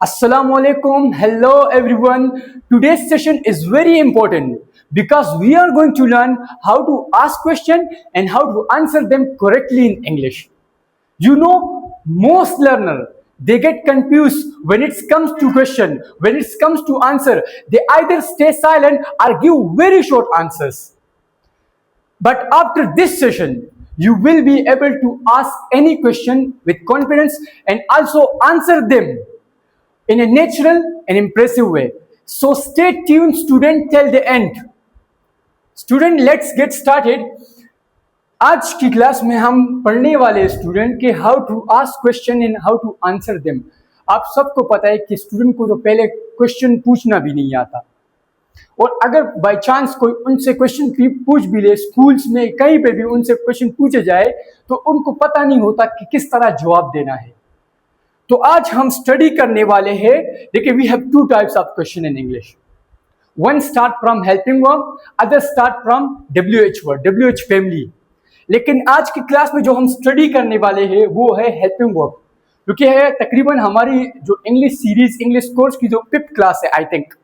Assalamu alaikum. Hello everyone. Today's session is very important because we are going to learn how to ask questions and how to answer them correctly in English. You know, most learner they get confused when it comes to question, when it comes to answer. They either stay silent or give very short answers. But after this session, you will be able to ask any question with confidence and also answer them in a natural and impressive way. So stay tuned, student, till the end. Student, let's get started. आज की class में हम पढ़ने वाले student के how to ask question and how to answer them. आप सबको पता है कि स्टूडेंट को तो पहले क्वेश्चन पूछना भी नहीं आता, और अगर बाय चांस कोई उनसे क्वेश्चन पूछ भी ले, स्कूल्स में कहीं पे भी उनसे क्वेश्चन पूछे जाए तो उनको पता नहीं होता कि किस तरह जवाब देना है। तो आज हम स्टडी करने वाले हैं। देखिए, we have two types of question in English. One start from helping verb, other start from WH word, WH family. लेकिन आज की क्लास में जो हम स्टडी करने वाले हैं वो है हेल्पिंग वर्ब, क्योंकि है तकरीबन हमारी जो इंग्लिश सीरीज, इंग्लिश कोर्स की जो 5th क्लास है, I think,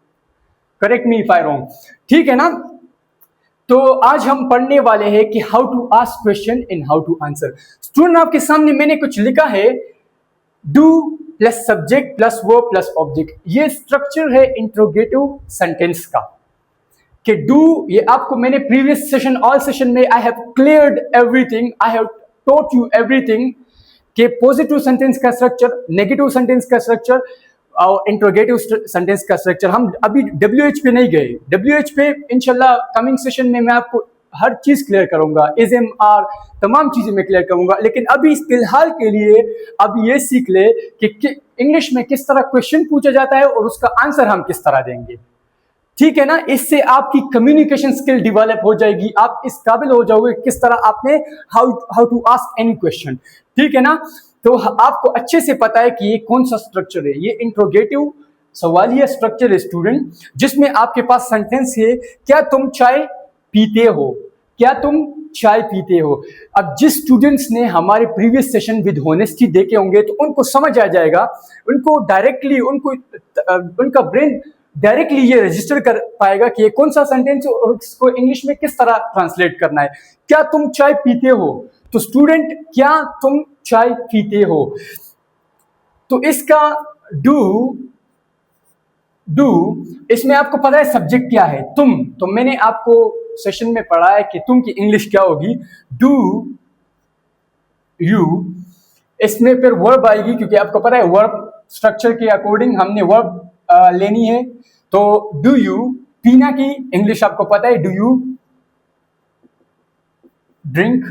correct me if I wrong, ठीक है ना। तो आज हम पढ़ने वाले हैं कि how to ask question and how to answer. Student, आपके सामने मैंने कुछ लिखा है, do plus subject plus verb plus object. ये स्ट्रक्चर है इंट्रोगेटिव सेंटेंस का कि डू, ये आपको मैंने प्रीवियस सेशन, ऑल सेशन में I have cleared everything, I have taught you everything कि पॉजिटिव सेंटेंस का स्ट्रक्चर, नेगेटिव सेंटेंस का स्ट्रक्चर और इंट्रोगेटिव सेंटेंस का स्ट्रक्चर। हम अभी WH पे नहीं गए। WH पे इंशाल्लाह कमिंग सेशन में मैं आपको हर चीज क्लियर करूंगा, AMR तमाम चीजें मैं क्लियर करूंगा। लेकिन अभी फिलहाल के लिए अब ये सीख ले कि इंग्लिश में किस तरह क्वेश्चन पूछा जाता है और उसका आंसर हम किस तरह देंगे, ठीक है ना। इससे आपकी कम्युनिकेशन स्किल डेवलप हो जाएगी, आप इस काबिल हो जाओगे किस तरह आपने how to ask any question, ठीक है ना। तो आपको अच्छे से पता है कि ये कौन सा स्ट्रक्चर है। ये इंट्रोगेटिव सवालिया स्ट्रक्चर है स्टूडेंट, जिसमें आपके पास सेंटेंस है, क्या तुम चाय पीते हो, क्या तुम चाय पीते हो। अब जिस स्टूडेंट्स ने हमारे प्रीवियस सेशन विद होनेस्टी देखे होंगे तो उनको समझ आ जाएगा, उनको डायरेक्टली उनका ब्रेन डायरेक्टली ये रजिस्टर कर पाएगा कि ये कौन सा सेंटेंस है और इसको इंग्लिश में किस तरह ट्रांसलेट करना है। क्या तुम चाय पीते हो, तो स्टूडेंट क्या तुम चाय पीते हो, तो इसका डू इसमें आपको पता है सब्जेक्ट क्या है, तुम। तो मैंने आपको सेशन में पढ़ा है कि तुम की इंग्लिश क्या होगी, डू यू। इसमें फिर वर्ब आएगी, क्योंकि आपको पता है वर्ब स्ट्रक्चर के अकॉर्डिंग हमने वर्ब लेनी है। तो डू यू, पीना की इंग्लिश आपको पता है, डू यू ड्रिंक।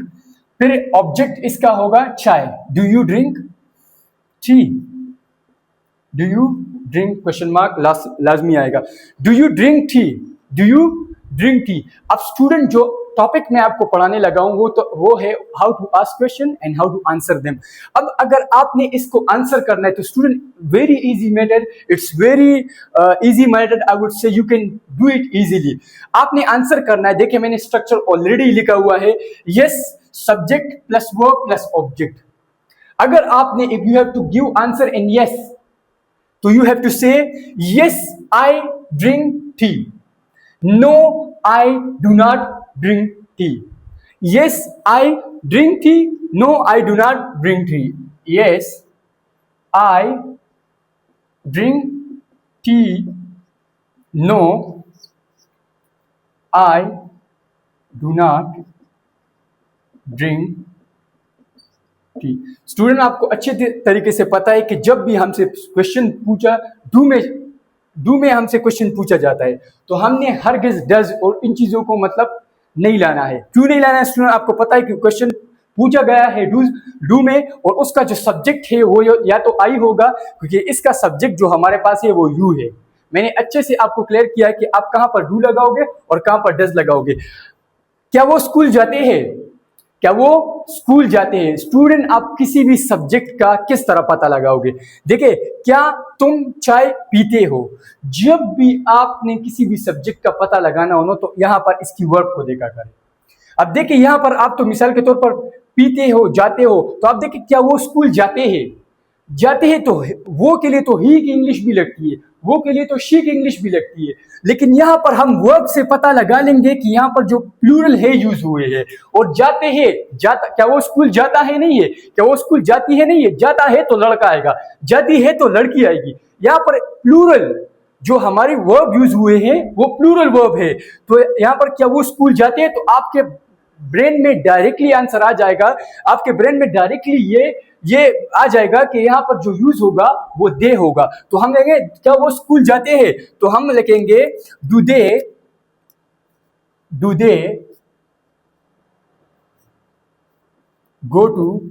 फिर ऑब्जेक्ट इसका होगा चाय, do you drink tea, do you drink question mark लाजमी आएगा, do you drink tea, do you drink tea. अब स्टूडेंट, जो टॉपिक मैं आपको पढ़ाने लगा हूं वो है how to ask question and how to answer them. अब अगर आपने इसको आंसर करना है तो student, very easy method, it's very easy method, I would से you can do it easily. आपने आंसर करना है। देखिए, मैंने स्ट्रक्चर ऑलरेडी लिखा हुआ है, yes subject plus verb plus object. अगर आपने, if you have to give answer in yes, तो you have to say yes I drink tea, no I do not drink tea, yes I drink tea, no I do not drink tea, yes I drink tea, no I do not drink T. Student, आपको अच्छे तरीके से पता है कि जब भी हमसे क्वेश्चन पूछा, डू में हमसे क्वेश्चन पूछा जाता है तो हमने हरगिज डज और इन चीजों को मतलब नहीं लाना है। क्यों नहीं लाना है स्टूडेंट? आपको पता है कि क्वेश्चन पूछा गया है डू में, और उसका जो सब्जेक्ट है वो या तो आई होगा, क्योंकि इसका सब्जेक्ट जो हमारे पास है वो यू है। मैंने अच्छे से आपको क्लियर किया है कि आप कहां पर डू लगाओगे और कहां पर डज लगाओगे। क्या वो स्कूल जाते हैं, क्या वो स्कूल जाते हैं। स्टूडेंट, आप किसी भी सब्जेक्ट का किस तरह पता लगाओगे? देखिए, क्या तुम चाय पीते हो, जब भी आपने किसी भी सब्जेक्ट का पता लगाना हो ना, तो यहां पर इसकी वर्ब को देखा करें। अब देखिए, यहां पर आप तो मिसाल के तौर पर पीते हो, जाते हो, तो आप देखिए क्या वो स्कूल जाते हैं, जाते हैं तो वो के लिए तो ही की इंग्लिश भी लगती है, वो के लिए तो शी की इंग्लिश भी लगती है, लेकिन यहाँ पर हम वर्ब से पता लगा लेंगे कि यहाँ पर जो प्लूरल है यूज हुए हैं। और जाते हैं, जाता, क्या वो स्कूल जाता है नहीं है, क्या वो स्कूल जाती है नहीं है, जाता है तो लड़का आएगा, जाती है तो लड़की आएगी। यहाँ पर प्लूरल जो हमारे वर्ब यूज हुए हैं वो प्लूरल वर्ब है। तो यहाँ पर क्या वो स्कूल जाते हैं, तो आपके ब्रेन में डायरेक्टली आंसर आ जाएगा, आपके ब्रेन में डायरेक्टली ये आ जाएगा कि यहाँ पर जो यूज होगा वो दे होगा। तो हम लेंगे क्या वो स्कूल जाते हैं, तो हम लिखेंगे do they go to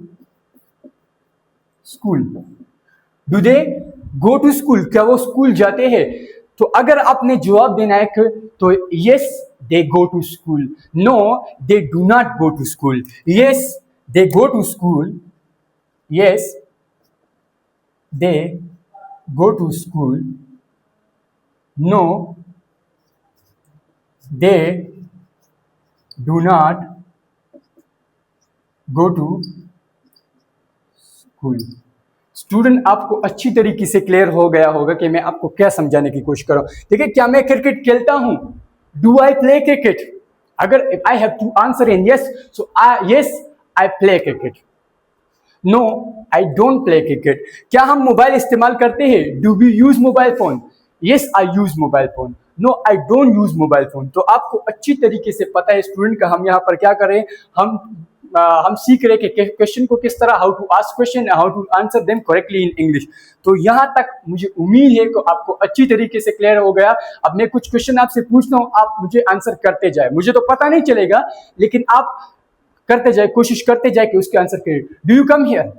school, do they go to school, क्या वो स्कूल जाते हैं। तो अगर आपने जवाब देना है तो yes they go to school, no they do not go to school, yes they go to school, yes they go to school, no they do not go to school. Student, आपको अच्छी तरीके से क्लियर हो गया होगा कि मैं आपको क्या समझाने की कोशिश कर रहा हूं। देखिए, क्या मैं क्रिकेट खेलता हूं, डू आई प्ले क्रिकेट, अगर I have to answer in yes, so yes I play cricket, no I don't play cricket. क्या हम मोबाइल इस्तेमाल करते हैं, do we use mobile phone, yes I use mobile phone, no I don't use mobile phone. तो आपको अच्छी तरीके से पता है स्टूडेंट का हम यहाँ पर क्या करें, हम सीख रहे कि क्वेश्चन को किस तरह, how to ask question, how to answer them correctly in English. तो यहाँ तक मुझे उम्मीद है कि आपको अच्छी तरीके से क्लियर हो गया। अब मैं कुछ क्वेश्चन आपसे पूछता हूँ, आप मुझे आंसर करते जाए, मुझे तो पता नहीं चलेगा लेकिन आप करते जाए, कोशिश करते जाए कि उसके आंसर करें। Do you come here,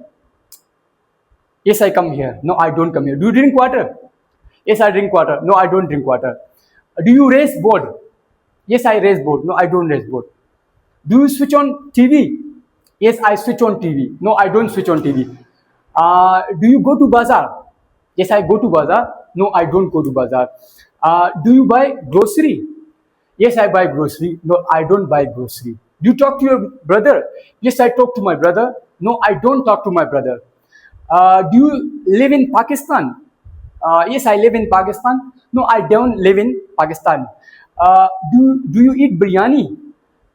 yes I come here, no I don't come here. Do you drink water, yes I drink water, no I don't drink water. Do you race board, yes I race board, no I don't race board. Do you switch on TV, yes I switch on TV, no I don't switch on TV. Do you go to bazaar, yes I go to bazaar, no I don't go to bazaar. Do you buy grocery, yes I buy grocery, no I don't buy grocery. Do you talk to your brother, yes I talk to my brother, no I don't talk to my brother. Do you live in Pakistan, yes I live in Pakistan, no I don't live in Pakistan. Do you eat biryani,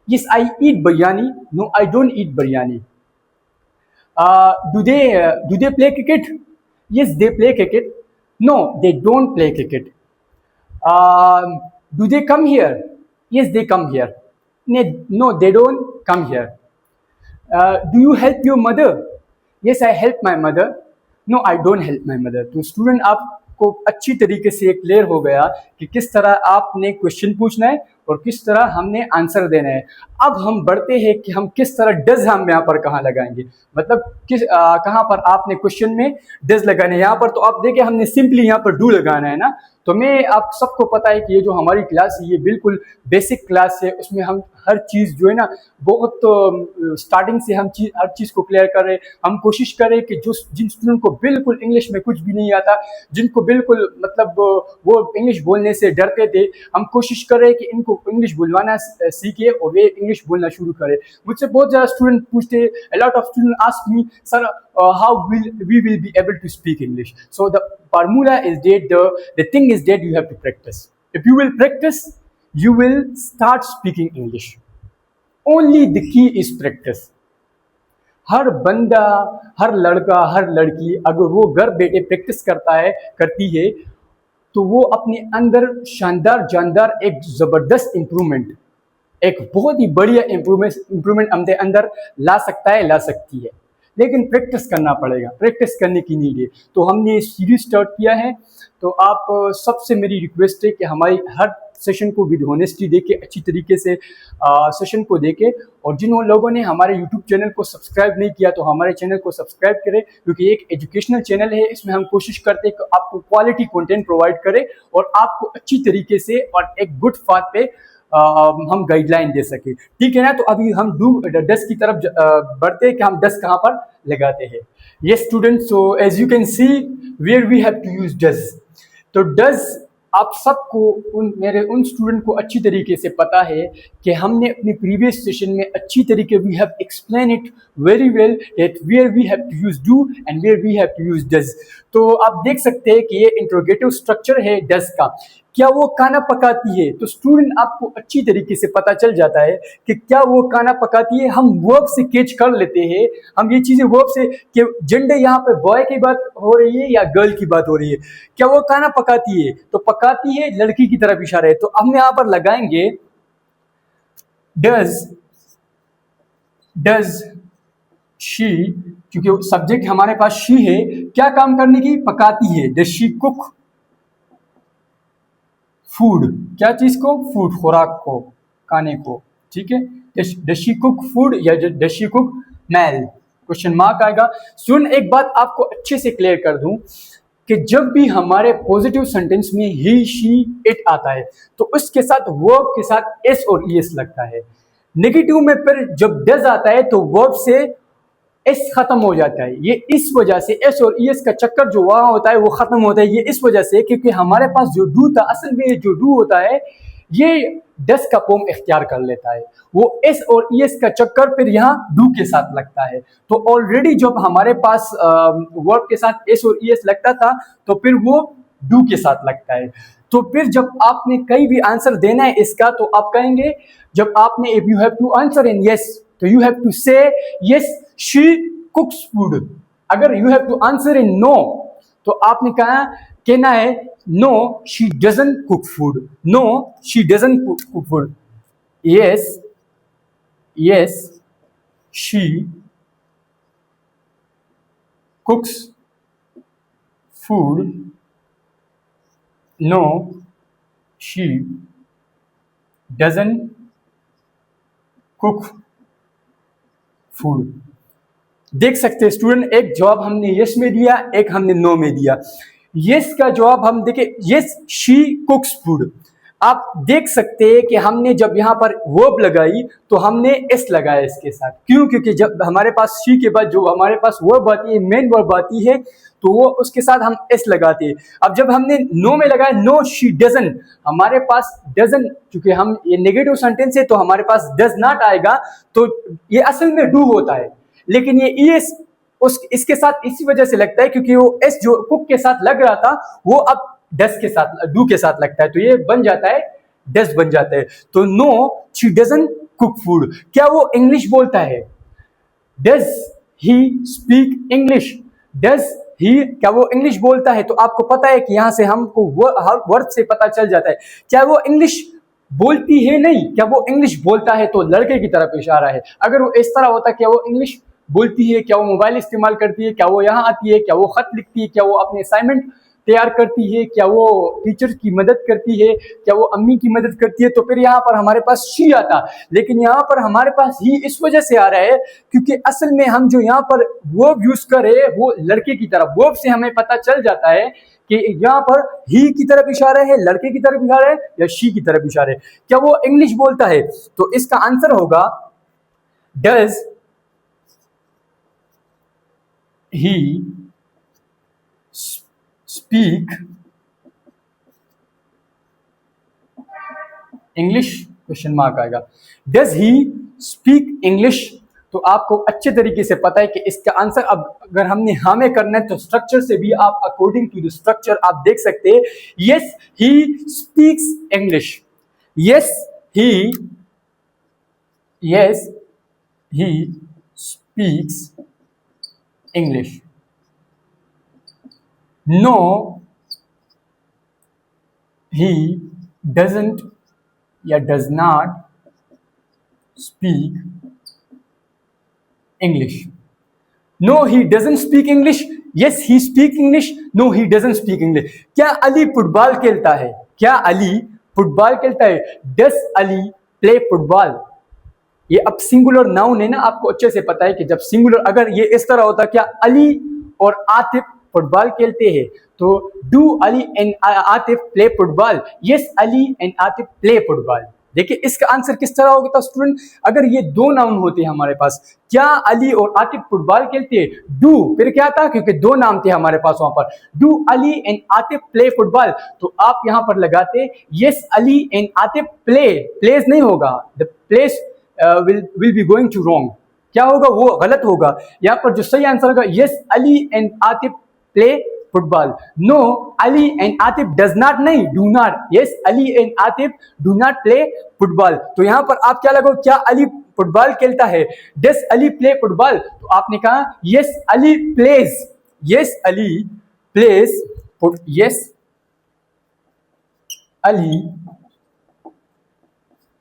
yes I eat biryani, no I don't eat biryani. Do they play cricket, yes they play cricket, no they don't play cricket. Do they come here, yes they come here, no they don't come here. Do you help your mother, yes I help my mother, no I don't help my mother. तो student, आपको अच्छी तरीके से clear हो गया कि किस तरह आपने क्वेश्चन पूछना है और किस तरह हमने आंसर देना है। अब हम बढ़ते हैं कि हम किस तरह डज हम यहाँ पर कहाँ लगाएंगे, मतलब कहाँ पर आपने क्वेश्चन में डज लगाना है। यहाँ पर तो आप देखिए हमने सिंपली यहाँ पर डू लगाना है ना। तो मैं, आप सबको पता है कि ये जो हमारी क्लास है ये बिल्कुल बेसिक क्लास है, उसमें हम हर चीज़ जो है ना बहुत स्टार्टिंग से हम हर चीज़ को क्लियर कर रहे हैं। हम कोशिश करें कि जिन स्टूडेंट को बिल्कुल इंग्लिश में कुछ भी नहीं आता, जिनको बिल्कुल मतलब वो इंग्लिश बोलने से डरते थे, हम कोशिश करें कि इनको इंग्लिश बोलवाना सीखे और वे इंग्लिश बोलना शुरू करें। मुझसे बहुत ज़्यादा स्टूडेंट पूछते हैं, a lot of students ask me, sir, how we will be able to speak English? So the formula is that the thing is that you have to practice. If you will practice, you will start speaking English. Only the key is practice. हर बंदा, हर लड़का, हर लड़की अगर वो घर बैठे practice करता है, करती है, तो वो अपने अंदर शानदार जानदार एक ज़बरदस्त इम्प्रूवमेंट, एक बहुत ही बढ़िया इम्प्रूवमेंट अपने अंदर ला सकता है, ला सकती है। लेकिन प्रैक्टिस करना पड़ेगा, प्रैक्टिस करने की नीड है। तो हमने सीरीज स्टार्ट किया है, तो आप सबसे मेरी रिक्वेस्ट है कि हमारी हर सेशन को विद ऑनेस्टी देके, अच्छी तरीके से सेशन को देके, और जिन लोगों ने हमारे यूट्यूब चैनल को सब्सक्राइब नहीं किया तो हमारे चैनल को सब्सक्राइब करें, क्योंकि एक एजुकेशनल चैनल है। इसमें हम कोशिश करते हैं कि आपको क्वालिटी कंटेंट प्रोवाइड करें और आपको अच्छी तरीके से और एक गुड पाथ पे हम गाइडलाइन दे सके, ठीक है ना। तो अभी हम डस की तरफ बढ़ते हैं कि हम डस कहाँ पर लगाते हैं। ये students, so as you can see where we have to use does. तो डस आप सबको मेरे उन स्टूडेंट को अच्छी तरीके से पता है कि हमने अपनी प्रीवियस सेशन में अच्छी तरीके we have explain it very well that where we have to use do and where we have to use does. तो आप देख सकते हैं कि ये इंट्रोगेटिव स्ट्रक्चर है डज का। क्या वो खाना पकाती है? तो स्टूडेंट आपको अच्छी तरीके से पता चल जाता है कि क्या वो खाना पकाती है। हम वर्ब से कैच कर लेते हैं, हम ये चीजें वर्ब से कि जेंडर यहाँ पे बॉय की बात हो रही है या गर्ल की बात हो रही है। क्या वो खाना पकाती है? तो पकाती है लड़की की तरफ इशारा है। तो हम यहाँ पर लगाएंगे डज शी, क्योंकि सब्जेक्ट हमारे पास शी है। क्या काम करने की? पकाती है। Does she cook food? क्या चीज को? फूड, खुराक को, खाने को। ठीक है, डज शी कुक फूड या does she cook meal? Question mark आएगा। सुन, एक बात आपको अच्छे से क्लियर कर दूं कि जब भी हमारे पॉजिटिव सेंटेंस में ही शी इट आता है तो उसके साथ वर्ब के साथ एस और ईएस लगता है। नेगेटिव में फिर जब डज आता है तो वर्ब से एस खत्म हो जाता है। ये इस वजह से एस और ईएस का चक्कर जो वहां होता है वो खत्म होता है। ये इस वजह से क्योंकि हमारे पास जो डू था, असल में जो डू होता है ये डस का फॉर्म इख्तियार कर लेता है। वो एस और ईएस का चक्कर फिर यहाँ डू के साथ लगता है। तो ऑलरेडी जब हमारे पास वर्ब के साथ एस और ईएस लगता था तो फिर वो डू के साथ लगता है। तो फिर जब आपने कहीं भी आंसर देना है इसका तो आप कहेंगे, जब आपने if you have to answer in yes तो you have to say yes she cooks food. अगर you have to answer in no तो आपने कहना है no she doesn't cook food. No she doesn't cook food. Yes yes she cooks food. No she doesn't cook food. देख सकते हैं student, एक जवाब हमने यस में दिया, एक हमने नो में दिया। यस का जवाब हम देखें, यस शी कुक्स फूड। आप देख सकते हैं कि हमने जब यहाँ पर वर्ब लगाई तो हमने एस लगाया इसके साथ। क्यों? क्योंकि जब हमारे पास शी के बाद जो हमारे पास वर्ब आती है, मेन वर्ब आती है, तो वो उसके साथ हम एस लगाते हैं। अब जब हमने नो में लगाया नो शी डजंट, हमारे पास डजंट, क्योंकि हम ये नेगेटिव सेंटेंस है तो हमारे पास डज नॉट आएगा, तो ये असल में डू होता है। लेकिन ये ईएस इसके साथ इसी वजह से लगता है क्योंकि वो एस जो कुक के साथ लग रहा था वो अब डस के साथ, डू के साथ लगता है, तो ये बन जाता है डस बन जाता है। तो no she doesn't cook food. क्या वो इंग्लिश बोलता है? Does he speak English? Does he, क्या वो इंग्लिश बोलता है? तो आपको पता है कि यहां से हमको हर वर्ड से पता चल जाता है। क्या वो इंग्लिश बोलती है? नहीं। क्या वो इंग्लिश बोलता है? तो लड़के की तरफ इशारा है। अगर वो इस तरह होता, क्या वो इंग्लिश बोलती है? क्या वो मोबाइल इस्तेमाल करती है? क्या वो यहाँ आती है? क्या वो खत लिखती है? क्या वो अपने असाइनमेंट तैयार करती है? क्या वो टीचर की मदद करती है? क्या वो अम्मी की मदद करती है? तो फिर यहाँ पर हमारे पास शी आता। लेकिन यहाँ पर हमारे पास ही इस वजह से आ रहा है क्योंकि असल में हम जो यहाँ पर वर्ब यूज कर रहे हैं वो लड़के की तरफ, वर्ब से हमें पता चल जाता है कि यहाँ पर ही की तरफ इशारा है, लड़के की तरफ इशारा है या शी की तरफ इशारा है। क्या वो इंग्लिश बोलता है? तो इसका आंसर होगा does he speak English? Question mark आएगा। Does he speak English? तो आपको अच्छे तरीके से पता है कि इसका आंसर, अब अगर हमने हाँ में करना है तो स्ट्रक्चर से भी आप अकॉर्डिंग टू द स्ट्रक्चर आप देख सकते हैं। Yes he speaks English. Yes he speaks English. No he doesn't या does not speak English. No he doesn't speak English. Yes he speak English. No he doesn't speak English. क्या Ali football खेलता है? क्या Ali football खेलता है? Does Ali play football? ये अब singular noun है ना, आपको अच्छे से पता है कि जब सिंगुलर, अगर ये इस तरह होता, क्या अली और आतिफ फुटबॉल खेलते हैं, तो do Ali and Atif play football? Yes Ali and Atif play football. देखिए इसका आंसर किस तरह होगा स्टूडेंट, अगर ये दो नाउन होते हैं हमारे पास, क्या अली और आतिफ फुटबॉल खेलते हैं, डू, फिर क्या था, क्योंकि दो नाम थे हमारे पास वहां पर, do Ali and Atif play football, तो आप यहां पर लगाते yes Ali and Atif play, plays नहीं होगा, the plays will be going to wrong, क्या होगा, वो गलत होगा। यहाँ पर जो सही आंसर होगा yes Ali and Atif play football, no Ali and Atif does not, नहीं do not, yes Ali and Atif do not play football, तो यहां पर आप क्या लगाओ, क्या अली फुटबॉल खेलता है, डज अली प्ले फुटबॉल, तो आपने कहा yes Ali plays, yes Ali plays, yes Ali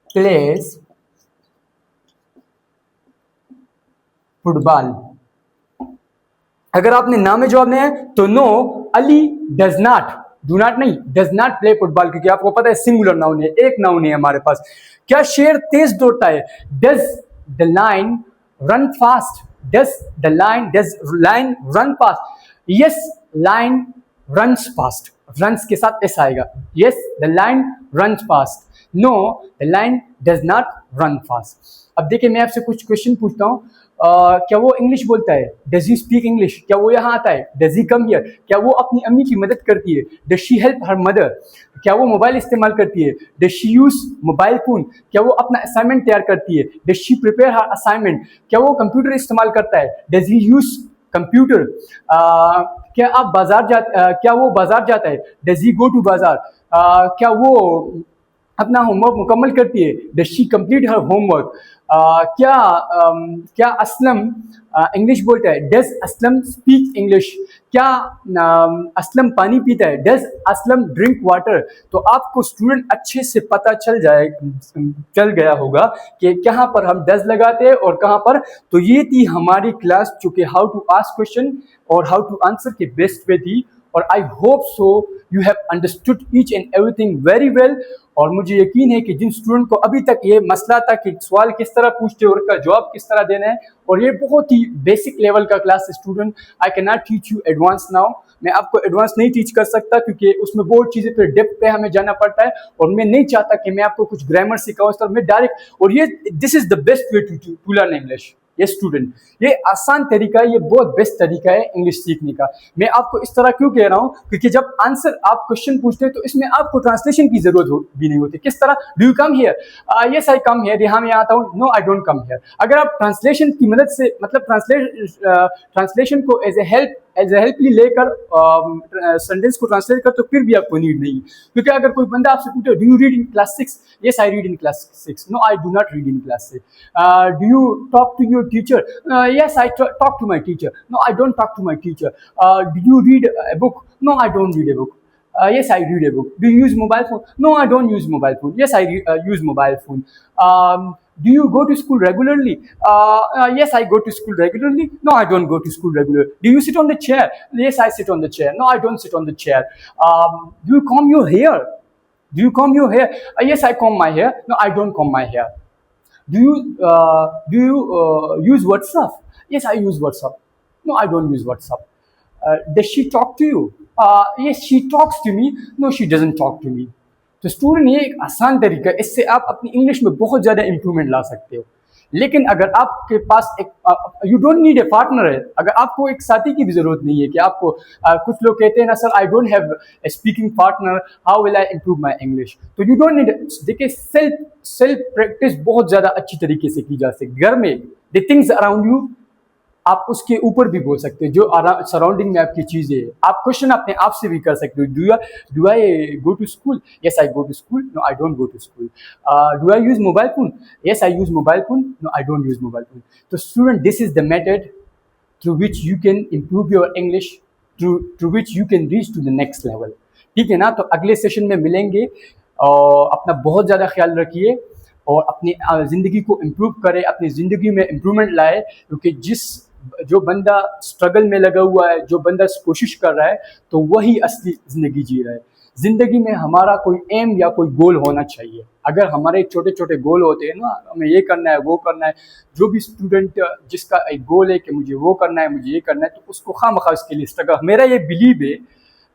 plays football. अगर आपने नाम में जवाब नहीं है तो no Ali does not, do not नहीं, डज नॉट प्ले फुटबॉल, क्योंकि आपको पता है सिंगुलर नाउन है, एक नाउन है हमारे पास। क्या शेर तेज दौड़ता है, does the line run fast, does the line run fast, yes line runs fast, runs के साथ एस आएगा, yes the line runs fast, know the line does not run fast. अब देखिए मैं आपसे कुछ क्वेश्चन पूछता हूँ, क्या वो इंग्लिश बोलता है, डज ही स्पीक इंग्लिश, क्या वो यहाँ आता है, डज ही कम हियर, क्या वो अपनी अम्मी की मदद करती है, does she help her mother, क्या वो मोबाइल इस्तेमाल करती है, does she use mobile phone, क्या वो अपना असाइनमेंट तैयार करती है, does she prepare her assignment, क्या वो कंप्यूटर इस्तेमाल करता है, डज ही यूज कंप्यूटर, क्या क्या वो बाजार जाता है, डज ही गो टू बाजार, क्या वो अपना होमवर्क मुकम्मल करती है, does she complete her homework, क्या असलम इंग्लिश बोलता है, डज असलम स्पीक इंग्लिश, क्या असलम पानी पीता है, डज असलम ड्रिंक वाटर। तो आपको स्टूडेंट अच्छे से पता चल गया होगा कि कहाँ पर हम डज लगाते हैं और कहाँ पर। तो ये थी हमारी क्लास जो कि हाउ टू आस्क क्वेश्चन और हाउ टू आंसर के बेस्ट वे थी, और I hope so you have understood each and everything very well. और मुझे यकीन है कि जिन स्टूडेंट को अभी तक ये मसला था कि सवाल किस तरह पूछते और उसका जवाब किस तरह देना है, और ये बहुत ही बेसिक लेवल का class student, I can not teach you advance now, मैं आपको एडवांस नहीं टीच कर सकता क्योंकि उसमें बहुत चीज़ें फिर डेप्थ पे हमें जाना पड़ता है, और मैं नहीं चाहता कि मैं आपको कुछ ग्रामर सिखाऊं इस तरह, मैं डायरेक्ट, और ये this is the best way to learn English. ये स्टूडेंट, ये आसान तरीका है, ये बहुत बेस्ट तरीका है इंग्लिश सीखने का। मैं आपको इस तरह क्यों कह रहा हूँ, क्योंकि जब आंसर आप क्वेश्चन पूछते हैं तो इसमें आपको ट्रांसलेशन की जरूरत भी नहीं होती। किस तरह, do you come here, yes I come here, यहाँ मैं आता हूँ, no I don't come here. अगर आप ट्रांसलेशन की मदद से, मतलब ट्रांसलेशन को एज ए हेल्पली लेकर सेंटेंस को ट्रांसलेट कर, तो फिर भी आपको नीड नहीं है। क्योंकि अगर कोई बंदा आपसे पूछे do you read in class 6, yes I read in class 6, no I do not read in class 6, do you talk to your teacher, yes I talk to my teacher, no I don't talk to my teacher, do you read a book, no I don't read a book, yes I read a book, do you use mobile phone, no I don't use mobile phone, yes I use mobile phone, do you go to school regularly, yes I go to school regularly, no I don't go to school regularly, do you sit on the chair, yes I sit on the chair, no I don't sit on the chair, do you comb your hair, do you comb your hair, yes I comb my hair, no I don't comb my hair, do you use WhatsApp, yes I use WhatsApp, no I don't use WhatsApp, does she talk to you, yes she talks to me, no she doesn't talk to me। तो student ये एक आसान तरीका है, इससे आप अपनी English में बहुत ज़्यादा इंप्रूवमेंट ला सकते हो। लेकिन अगर आपके पास एक, you don't need a partner है, अगर आपको एक साथी की भी ज़रूरत नहीं है कि आपको, कुछ लोग कहते हैं ना sir I don't have a speaking partner, how will I improve my English, तो यू डोंट नीड। देखिए सेल्फ प्रैक्टिस बहुत ज़्यादा अच्छी तरीके से की जा सकती है घर में, द थिंग्स अराउंड यू, आप उसके ऊपर भी बोल सकते हैं जो सराउंडिंग में आपकी चीज़ें है। आप क्वेश्चन अपने आप से भी कर सकते हो, do I go to school, yes I go to school, no I don't go to school, do I use mobile phone, yes I use mobile phone, no I don't use mobile phone. तो student this is the method through which you can improve your English, through which you can reach to the next level. ठीक है ना, तो अगले session में मिलेंगे, और अपना बहुत ज़्यादा ख्याल रखिए और अपनी ज़िंदगी को इम्प्रूव करें, अपनी ज़िंदगी में इम्प्रूवमेंट लाए, क्योंकि जो बंदा स्ट्रगल में लगा हुआ है, जो बंदा कोशिश कर रहा है, तो वही असली ज़िंदगी जी रहा है। ज़िंदगी में हमारा कोई एम या कोई गोल होना चाहिए। अगर हमारे छोटे छोटे गोल होते हैं ना, हमें ये करना है वो करना है, जो भी स्टूडेंट जिसका एक गोल है कि मुझे वो करना है मुझे ये करना है, तो उसको खामखा उसके लिए स्ट्रगल, मेरा ये बिलीव है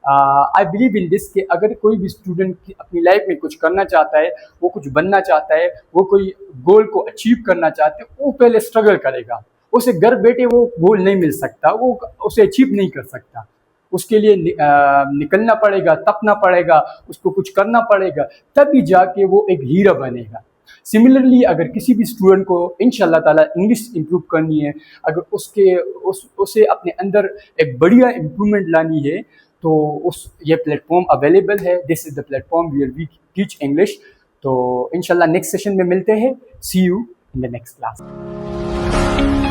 आई बिलीव इन दिस कि अगर कोई भी स्टूडेंट अपनी लाइफ में कुछ करना चाहता है, वो कुछ बनना चाहता है, वो कोई गोल को अचीव करना चाहता है, वो पहले स्ट्रगल करेगा। उसे घर बैठे वो गोल नहीं मिल सकता, वो उसे अचीव नहीं कर सकता। उसके लिए निकलना पड़ेगा, तपना पड़ेगा, उसको कुछ करना पड़ेगा, तभी जाके वो एक हीरो बनेगा। सिमिलरली अगर किसी भी स्टूडेंट को इंशाल्लाह ताला इंग्लिश इंप्रूव करनी है, अगर उसे अपने अंदर एक बढ़िया इम्प्रूवमेंट लानी है, तो ये प्लेटफॉर्म अवेलेबल है। This is the platform where we teach English. तो इंशाल्लाह नेक्स्ट सेशन में मिलते हैं। See you in the next class.